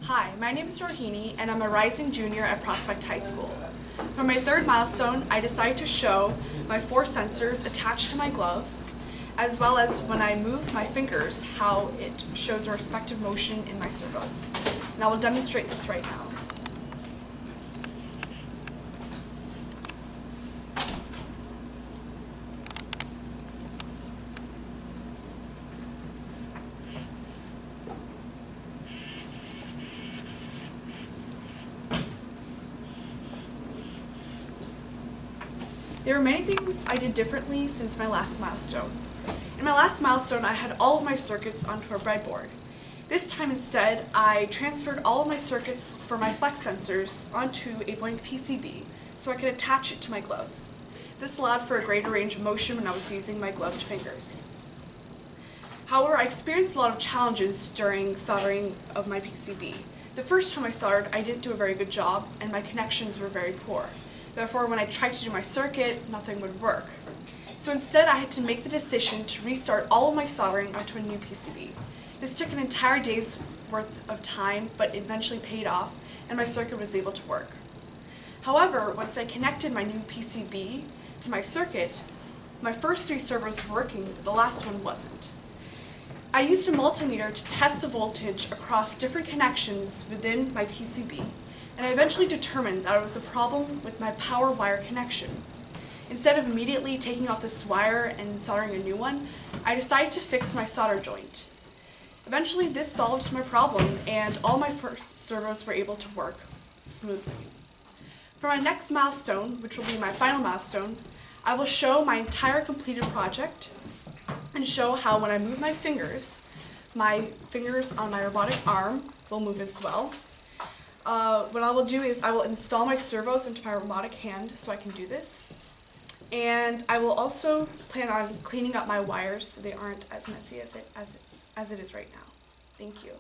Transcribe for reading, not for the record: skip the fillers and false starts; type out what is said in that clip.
Hi, my name is Rohini, and I'm a rising junior at Prospect High School. For my third milestone, I decided to show my 4 sensors attached to my glove, as well as when I move my fingers, how it shows a respective motion in my servos. And I will demonstrate this right now. There were many things I did differently since my last milestone. In my last milestone, I had all of my circuits onto a breadboard. This time instead, I transferred all of my circuits for my flex sensors onto a blank PCB so I could attach it to my glove. This allowed for a greater range of motion when I was using my gloved fingers. However, I experienced a lot of challenges during soldering of my PCB. The first time I soldered, I didn't do a very good job and my connections were very poor. Therefore, when I tried to do my circuit, nothing would work. So instead, I had to make the decision to restart all of my soldering onto a new PCB. This took an entire day's worth of time, but it eventually paid off, and my circuit was able to work. However, once I connected my new PCB to my circuit, my first 3 servos were working, but the last one wasn't. I used a multimeter to test the voltage across different connections within my PCB, and I eventually determined that it was a problem with my power wire connection. Instead of immediately taking off this wire and soldering a new one, I decided to fix my solder joint. Eventually, this solved my problem, and all my servos were able to work smoothly. For my next milestone, which will be my final milestone, I will show my entire completed project and show how when I move my fingers on my robotic arm will move as well. What I will do is I will install my servos into my robotic hand so I can do this. And I will also plan on cleaning up my wires so they aren't as messy as it is right now. Thank you.